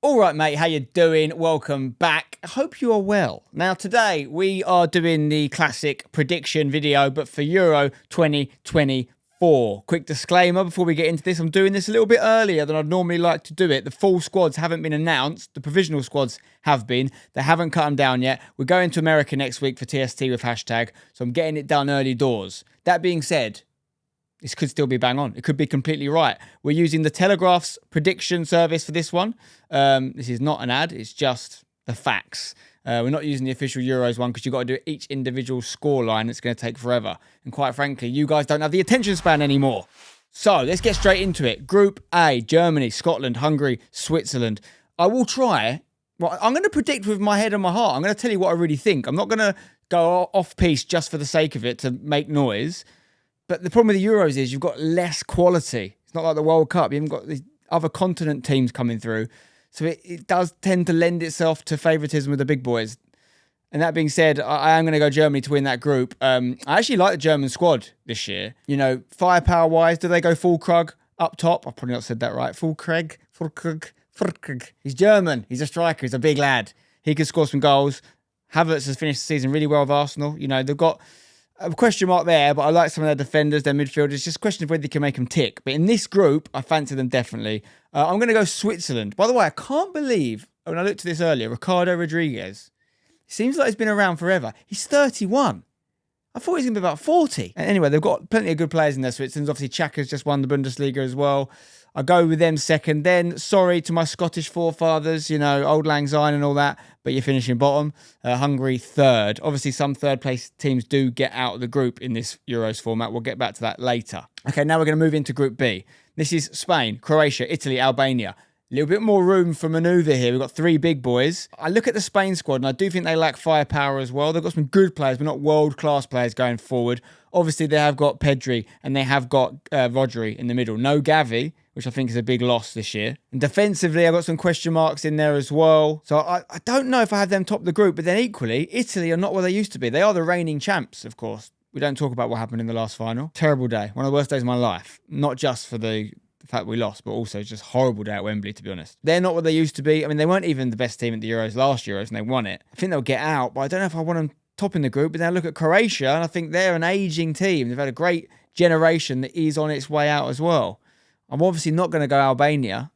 All right, mate, how you doing? Welcome back. I hope you are well. Now, today we are doing the classic prediction video, but for Euro 2024. Quick disclaimer before we get into this, I'm doing this a little bit earlier than I'd normally like to do it. The full squads haven't been announced. The provisional squads have been. They haven't cut them down yet. We're going to America next week for TST with hashtag, so I'm getting it done early doors. That being said, this could still be bang on. It could be completely right. We're using the Telegraph's prediction service for this one. This is not an ad. It's just the facts. We're not using the official Euros one because you've got to do each individual scoreline. It's going to take forever. And quite frankly, you guys don't have the attention span anymore. So let's get straight into it. Group A, Germany, Scotland, Hungary, Switzerland. I will try. Well, I'm going to predict with my head and my heart. I'm going to tell you what I really think. I'm not going to go off piece just for the sake of it to make noise. But the problem with the Euros is you've got less quality. It's not like the World Cup. You haven't got these other continent teams coming through. So it does tend to lend itself to favouritism with the big boys. And that being said, I am going to go Germany to win that group. I actually like the German squad this year. You know, firepower-wise, do they go full Krug up top? I've probably not said that right. Full Krug. He's German. He's a striker. He's a big lad. He can score some goals. Havertz has finished the season really well with Arsenal. You know, they've got a question mark there, but I like some of their defenders, their midfielders. It's just a question of whether they can make them tick. But in this group, I fancy them definitely. I'm going to go Switzerland. By the way, I can't believe, when I looked at this earlier, Ricardo Rodriguez, seems like he's been around forever. He's 31. I thought he was going to be about 40. And anyway, they've got plenty of good players in their Switzerland. Obviously, Xhaka's just won the Bundesliga as well. I go with them second. Then, sorry to my Scottish forefathers, you know, Old Lang Syne and all that, but you're finishing bottom. Hungary third. Obviously, some third place teams do get out of the group in this Euros format. We'll get back to that later. Okay, now we're going to move into Group B. This is Spain, Croatia, Italy, Albania. A little bit more room for manoeuvre here. We've got three big boys. I look at the Spain squad and I do think they lack firepower as well. They've got some good players, but not world-class players going forward. Obviously, they have got Pedri and they have got Rodri in the middle. No Gavi, which I think is a big loss this year. And defensively, I've got some question marks in there as well. So I don't know if I have them top the group, but then equally, Italy are not what they used to be. They are the reigning champs, of course. We don't talk about what happened in the last final. Terrible day. One of the worst days of my life. Not just for the fact we lost, but also just horrible day at Wembley, to be honest. They're not what they used to be. I mean, they weren't even the best team at the Euros last Euros, and they won it. I think they'll get out, but I don't know if I want them top in the group. But then I look at Croatia, and I think they're an ageing team. They've had a great generation that is on its way out as well. I'm obviously not going to go Albania.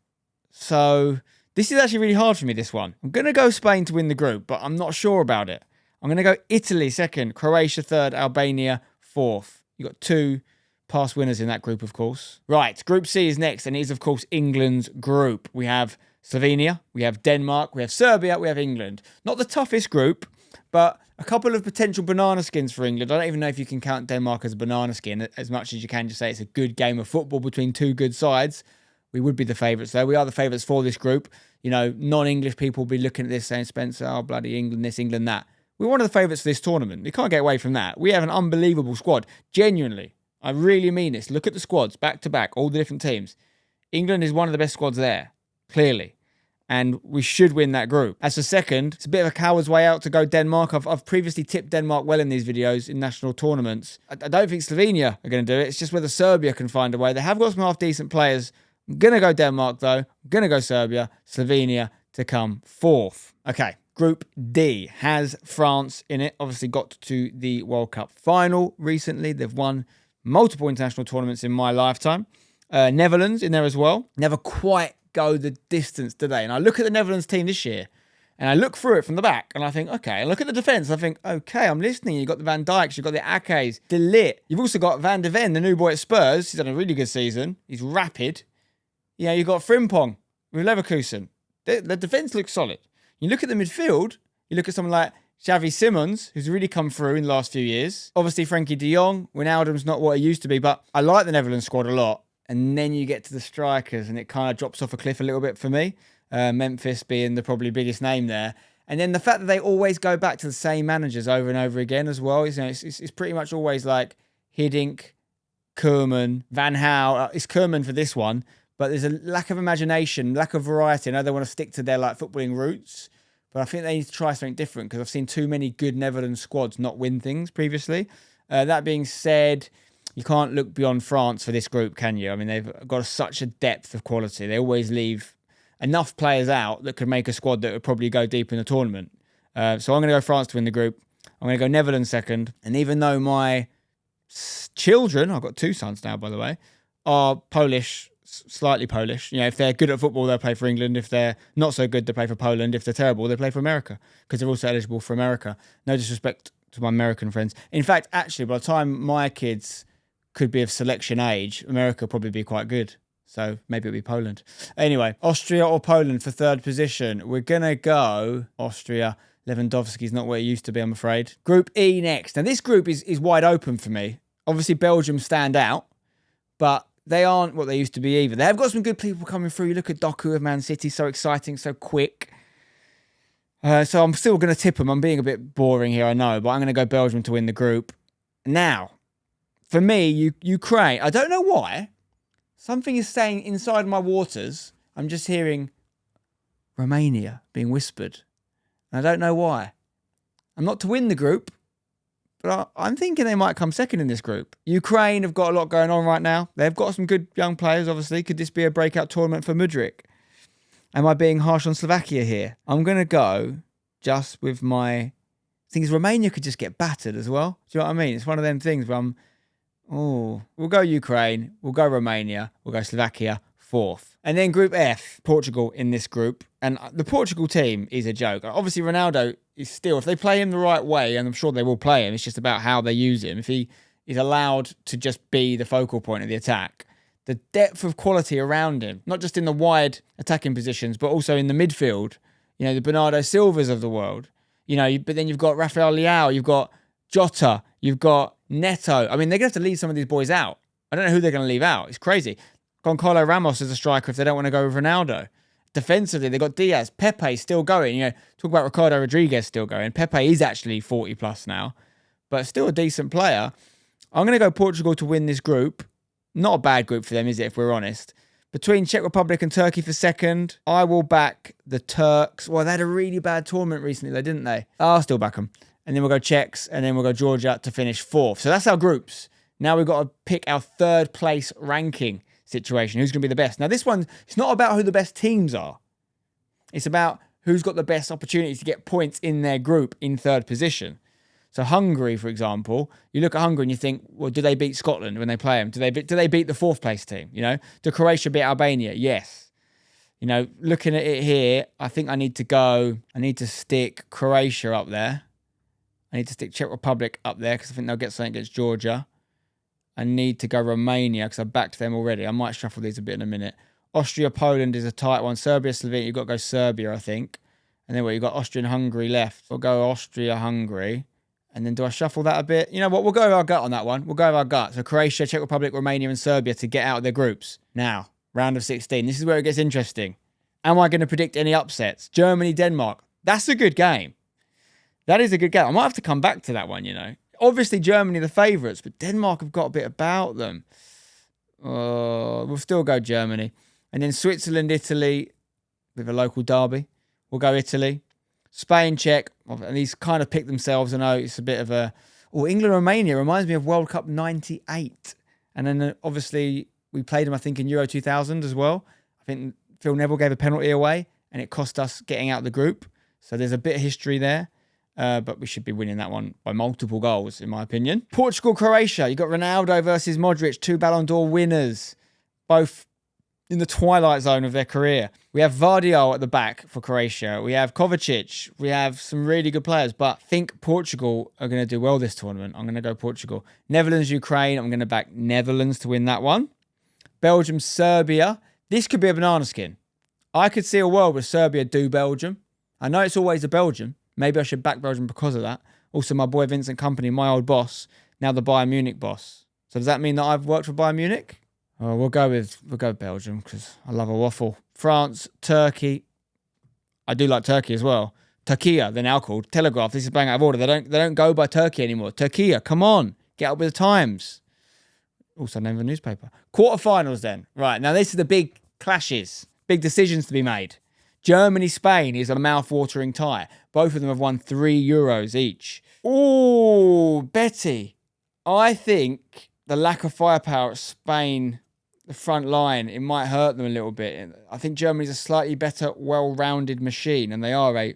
So this is actually really hard for me, this one. I'm going to go Spain to win the group, but I'm not sure about it. I'm going to go Italy second, Croatia third, Albania fourth. You've got two past winners in that group, of course. Right, Group C is next, and it is, of course, England's group. We have Slovenia, we have Denmark, we have Serbia, we have England. Not the toughest group, but a couple of potential banana skins for England. I don't even know if you can count Denmark as a banana skin, as much as you can just say it's a good game of football between two good sides. We would be the favourites, though. We are the favourites for this group. You know, non-English people will be looking at this saying, Spencer, oh, bloody England this, England that. We're one of the favourites for this tournament. You can't get away from that. We have an unbelievable squad. Genuinely. I really mean this. Look at the squads, back to back, all the different teams. England is one of the best squads there, clearly. And we should win that group. As for second, it's a bit of a coward's way out to go Denmark. I've previously tipped Denmark well in these videos in national tournaments. I don't think Slovenia are going to do it. It's just whether Serbia can find a way. They have got some half-decent players. I'm going to go Denmark, though. I'm going to go Serbia. Slovenia to come fourth. Okay, Group D has France in it. Obviously got to the World Cup final recently. They've won multiple international tournaments in my lifetime. Netherlands in there as well. Never quite go the distance, do they? And I look at the Netherlands team this year, and I look through it from the back, and I think, okay. I look at the defence, I think, okay, I'm listening. You've got the Van Dijks, you've got the Akes, De Ligt. You've also got Van de Ven, the new boy at Spurs. He's done a really good season. He's rapid. Yeah, you've got Frimpong with Leverkusen. The defence looks solid. You look at the midfield, you look at someone like Xavi Simons, who's really come through in the last few years. Obviously, Frankie de Jong. Wijnaldum's not what he used to be, but I like the Netherlands squad a lot. And then you get to the strikers, and it kind of drops off a cliff a little bit for me. Memphis being the probably biggest name there. And then the fact that they always go back to the same managers over and over again as well. You know, it's pretty much always like Hiddink, Koeman, Van Gaal. It's Koeman for this one. But there's a lack of imagination, lack of variety. I know they want to stick to their like footballing roots. But I think they need to try something different because I've seen too many good Netherlands squads not win things previously. That being said, you can't look beyond France for this group, can you? I mean, they've got such a depth of quality. They always leave enough players out that could make a squad that would probably go deep in the tournament. So I'm going to go France to win the group. I'm going to go Netherlands second. And even though my children, I've got 2 sons now, by the way, are Polish, slightly Polish. You know, if they're good at football, they'll play for England. If they're not so good, they play for Poland. If they're terrible, they play for America because they're also eligible for America. No disrespect to my American friends. In fact, actually, by the time my kids could be of selection age, America will probably be quite good. So maybe it'll be Poland. Anyway, Austria or Poland for 3rd position. We're going to go Austria. Lewandowski's not where he used to be, I'm afraid. Group E next. Now, this group is wide open for me. Obviously, Belgium stand out, but they aren't what they used to be either. They have got some good people coming through. You look at Doku of Man City, so exciting, so quick. So I'm still going to tip them. I'm being a bit boring here, I know, but I'm going to go Belgium to win the group. Now, for me, Ukraine, I don't know why. Something is saying inside my waters, I'm just hearing Romania being whispered. And I don't know why. I'm not to win the group, but I'm thinking they might come second in this group. Ukraine have got a lot going on right now. They've got some good young players, obviously. Could this be a breakout tournament for Mudryk? Am I being harsh on Slovakia here? I'm going to go just with my... thing is, Romania could just get battered as well. Do you know what I mean? It's one of them things where we'll go Ukraine, we'll go Romania, we'll go Slovakia, 4th. And then Group F, Portugal in this group. And the Portugal team is a joke. Obviously, Ronaldo is still, if they play him the right way, and I'm sure they will play him, it's just about how they use him. If he is allowed to just be the focal point of the attack, the depth of quality around him, not just in the wide attacking positions, but also in the midfield, you know, the Bernardo Silvas of the world, you know, but then you've got Rafael Leao, you've got Jota, you've got Neto. I mean, they're going to have to leave some of these boys out. I don't know who they're going to leave out. It's crazy. Goncalo Ramos as a striker if they don't want to go with Ronaldo. Defensively, they've got Diaz. Pepe still going. You know, talk about Ricardo Rodriguez still going. Pepe is actually 40 plus now, but still a decent player. I'm going to go Portugal to win this group. Not a bad group for them, is it, if we're honest? Between Czech Republic and Turkey for second, I will back the Turks. Well, they had a really bad tournament recently, though, didn't they? I'll still back them. And then we'll go Czechs, and then we'll go Georgia to finish 4th. So that's our groups. Now we've got to pick our 3rd place ranking situation. Who's going to be the best? Now, this one, it's not about who the best teams are. It's about who's got the best opportunity to get points in their group in 3rd position. So Hungary, for example, you look at Hungary and you think, well, do they beat Scotland when they play them? Do they beat the 4th place team? You know, do Croatia beat Albania? Yes. You know, looking at it here, I think I need to stick Croatia up there. I need to stick Czech Republic up there because I think they'll get something against Georgia. I need to go Romania because I backed them already. I might shuffle these a bit in a minute. Austria, Poland is a tight one. Serbia, Slovenia, you've got to go Serbia, I think. And then you've got Austria and Hungary left. We'll go Austria, Hungary. And then do I shuffle that a bit? You know what? We'll go with our gut on that one. We'll go with our gut. So Croatia, Czech Republic, Romania and Serbia to get out of their groups. Now, round of 16. This is where it gets interesting. Am I going to predict any upsets? Germany, Denmark. That's a good game. That is a good game. I might have to come back to that one, you know. Obviously, Germany the favourites, but Denmark have got a bit about them. We'll still go Germany. And then Switzerland, Italy, with a local derby. We'll go Italy. Spain, Czech, and these kind of pick themselves. I know it's a bit of a... Oh, England, Romania reminds me of World Cup 98. And then, obviously, we played them, I think, in Euro 2000 as well. I think Phil Neville gave a penalty away, and it cost us getting out of the group. So there's a bit of history there. But we should be winning that one by multiple goals, in my opinion. Portugal, Croatia. You've got Ronaldo versus Modric, 2 Ballon d'Or winners, both in the twilight zone of their career. We have Vardiol at the back for Croatia. We have Kovacic. We have some really good players, but I think Portugal are going to do well this tournament. I'm going to go Portugal. Netherlands, Ukraine. I'm going to back Netherlands to win that one. Belgium, Serbia. This could be a banana skin. I could see a world where Serbia do Belgium. I know it's always a Belgium. Maybe I should back Belgium because of that. Also, my boy Vincent Kompany, my old boss, now the Bayern Munich boss. So does that mean that I've worked for Bayern Munich? Oh, we'll go Belgium because I love a waffle. France, Turkey. I do like Turkey as well. Turkiya, they're now called. Telegraph, this is bang out of order. They don't go by Turkey anymore. Turkiya, come on. Get up with the times. Also name of a newspaper. Quarterfinals then. Right, now this is the big clashes. Big decisions to be made. Germany, Spain is a mouth-watering tie. Both of them have won €3 each. Ooh, Betty. I think the lack of firepower at Spain the front line, it might hurt them a little bit. I think Germany's a slightly better, well-rounded machine, and they are a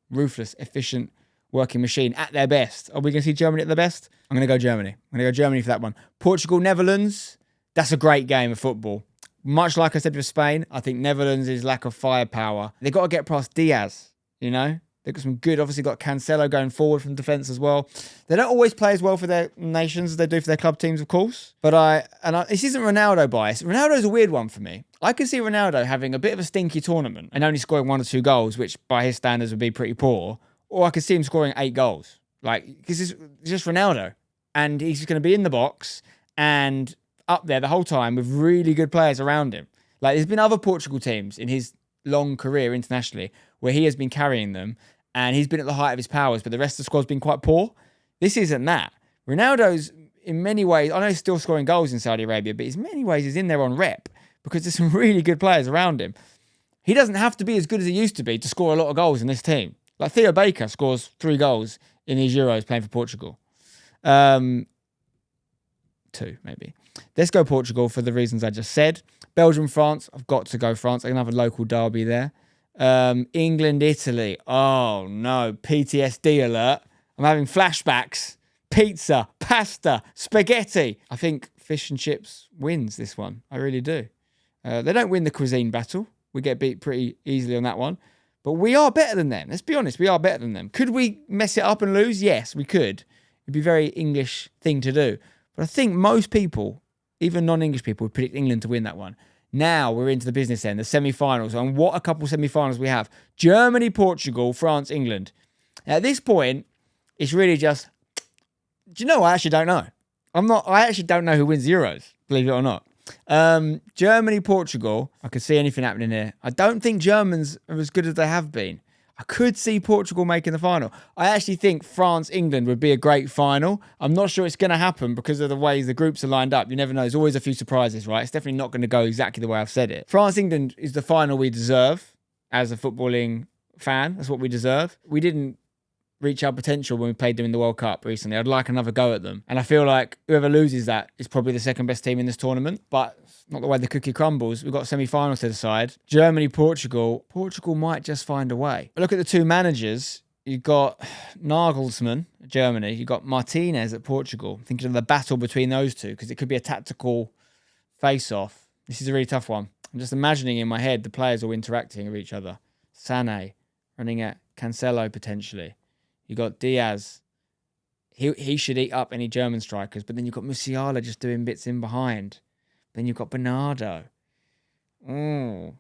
ruthless, efficient working machine at their best. Are we going to see Germany at their best? I'm going to go Germany. I'm going to go Germany for that one. Portugal, Netherlands, that's a great game of football. Much like I said with Spain, I think Netherlands is lack of firepower. They've got to get past Diaz, you know? They've got some good, obviously got Cancelo going forward from defence as well. They don't always play as well for their nations as they do for their club teams, of course. But this isn't Ronaldo bias. Ronaldo's a weird one for me. I can see Ronaldo having a bit of a stinky tournament and only scoring 1 or 2 goals, which by his standards would be pretty poor. Or I could see him scoring 8 goals. Because it's just Ronaldo. And he's just going to be in the box and up there the whole time with really good players around him. There's been other Portugal teams in his long career internationally where he has been carrying them and he's been at the height of his powers, but the rest of the squad's been quite poor. This isn't that. Ronaldo's, in many ways, I know he's still scoring goals in Saudi Arabia, but in many ways he's in there on rep because there's some really good players around him. He doesn't have to be as good as he used to be to score a lot of goals in this team. Theo Baker scores 3 goals in these Euros playing for Portugal. 2, maybe. Let's go Portugal for the reasons I just said. Belgium, France. I've got to go France. I can have a local derby there. England, Italy. Oh, no. PTSD alert. I'm having flashbacks. Pizza, pasta, spaghetti. I think fish and chips wins this one. I really do. They don't win the cuisine battle. We get beat pretty easily on that one. But we are better than them. Let's be honest. We are better than them. Could we mess it up and lose? Yes, we could. It'd be a very English thing to do. But I think most people, even non-English people, would predict England to win that one. Now we're into the business end, the semi-finals. And what a couple semi-finals we have. Germany, Portugal, France, England. At this point, it's really just, do you know, I actually don't know. I actually don't know who wins the Euros, believe it or not. Germany, Portugal, I could see anything happening here. I don't think Germans are as good as they have been. I could see Portugal making the final. I actually think France-England would be a great final. I'm not sure it's going to happen because of the ways the groups are lined up. You never know. There's always a few surprises, right? It's definitely not going to go exactly the way I've said it. France-England is the final we deserve as a footballing fan. That's what we deserve. We didn't reach our potential when we played them in the World Cup recently. I'd like another go at them. And I feel like whoever loses that is probably the second best team in this tournament. But it's not the way the cookie crumbles. We've got semi-finals to decide. Germany, Portugal. Portugal might just find a way. Look at the 2 managers. You've got Nagelsmann at Germany. You've got Martinez at Portugal. I'm thinking of the battle between those two because it could be a tactical face-off. This is a really tough one. I'm just imagining in my head the players all interacting with each other. Sané running at Cancelo potentially. You got Diaz. He should eat up any German strikers. But then you've got Musiala just doing bits in behind. Then you've got Bernardo. I'm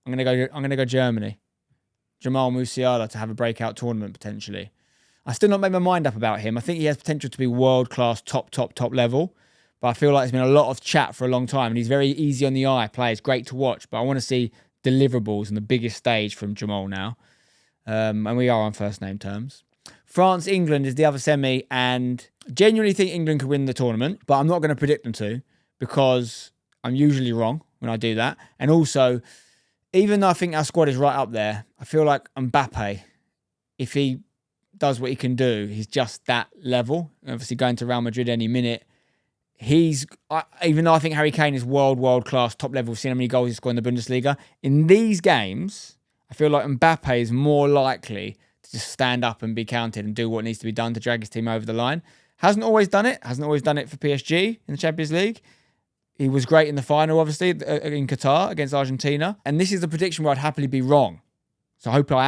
gonna go Germany. Jamal Musiala to have a breakout tournament potentially. I still not made my mind up about him. I think he has potential to be world-class, top level. But I feel like there's been a lot of chat for a long time. And he's very easy on the eye. Plays great to watch. But I want to see deliverables on the biggest stage from Jamal now. And we are on first name terms. France, England is the other semi, and genuinely think England could win the tournament, but I'm not going to predict them to because I'm usually wrong when I do that. And also, even though I think our squad is right up there, I feel like Mbappe, if he does what he can do, he's just that level. Obviously, going to Real Madrid any minute. Even though I think Harry Kane is world class, top level, we've seen how many goals he's scored in the Bundesliga. In these games, I feel like Mbappe is more likely to just stand up and be counted and do what needs to be done to drag his team over the line. Hasn't always done it for PSG in the Champions League. He was great in the final, obviously, in Qatar against Argentina. And this is a prediction where I'd happily be wrong. So hopefully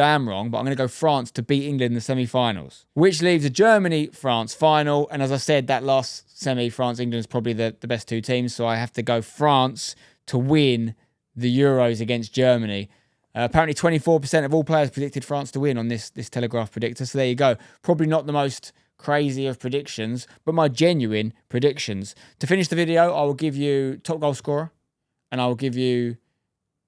I am wrong, but I'm going to go France to beat England in the semi-finals, which leaves a Germany-France final. And as I said, that last semi, France-England is probably the best 2 teams. So I have to go France to win the Euros against Germany. Apparently 24% of all players predicted France to win on this Telegraph predictor. So there you go. Probably not the most crazy of predictions, but my genuine predictions. To finish the video, I will give you top goal scorer, and I will give you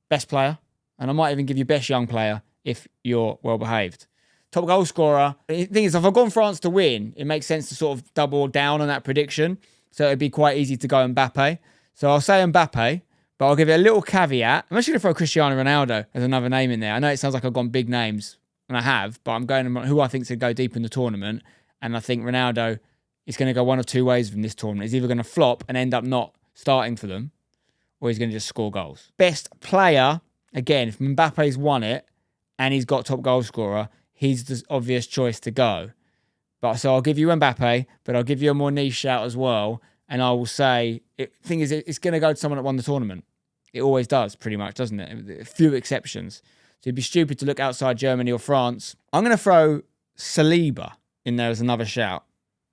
best player, and I might even give you best young player if you're well behaved. Top goal scorer. The thing is, if I've gone France to win, it makes sense to sort of double down on that prediction. So it'd be quite easy to go Mbappe. So I'll say Mbappe. But I'll give it a little caveat. I'm actually going to throw Cristiano Ronaldo as another name in there. I know it sounds like I've gone big names, and I have, but I'm going who I think is going to go deep in the tournament. And I think Ronaldo is going to go one of 2 ways from this tournament. He's either going to flop and end up not starting for them, or he's going to just score goals. Best player, again, if Mbappe's won it and he's got top goal scorer, he's the obvious choice to go. But so I'll give you Mbappe, but I'll give you a more niche shout as well. And I will say, thing is, it's going to go to someone that won the tournament. It always does, pretty much, doesn't it? A few exceptions. So it'd be stupid to look outside Germany or France. I'm going to throw Saliba in there as another shout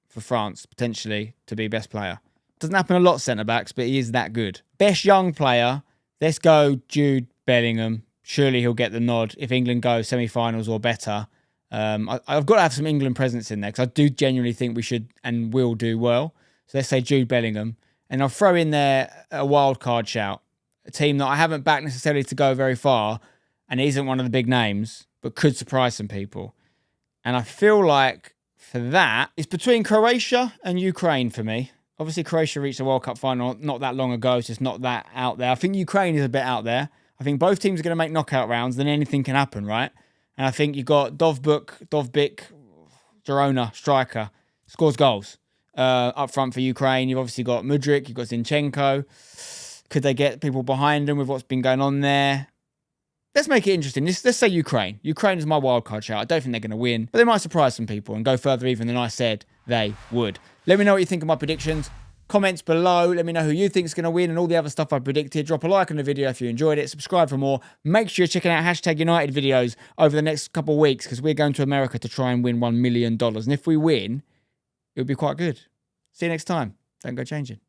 for France, potentially, to be best player. Doesn't happen a lot, centre-backs, but he is that good. Best young player, let's go Jude Bellingham. Surely he'll get the nod if England go semi-finals or better. I've got to have some England presence in there because I do genuinely think we should and will do well. So let's say Jude Bellingham. And I'll throw in there a wild card shout. A team that I haven't backed necessarily to go very far and isn't one of the big names, but could surprise some people. And I feel like for that, it's between Croatia and Ukraine for me. Obviously, Croatia reached the World Cup final not that long ago, so it's not that out there. I think Ukraine is a bit out there. I think both teams are going to make knockout rounds, then anything can happen, right? And I think you've got Dovbyk, Girona, striker, scores goals up front for Ukraine. You've obviously got Mudryk, you've got Zinchenko. Could they get people behind them with what's been going on there? Let's make it interesting. Let's say Ukraine. Ukraine is my wildcard shout. I don't think they're going to win, but they might surprise some people and go further even than I said they would. Let me know what you think of my predictions. Comments below. Let me know who you think is going to win and all the other stuff I predicted. Drop a like on the video if you enjoyed it. Subscribe for more. Make sure you're checking out #United videos over the next couple of weeks because we're going to America to try and win $1 million. And if we win, it'll be quite good. See you next time. Don't go changing.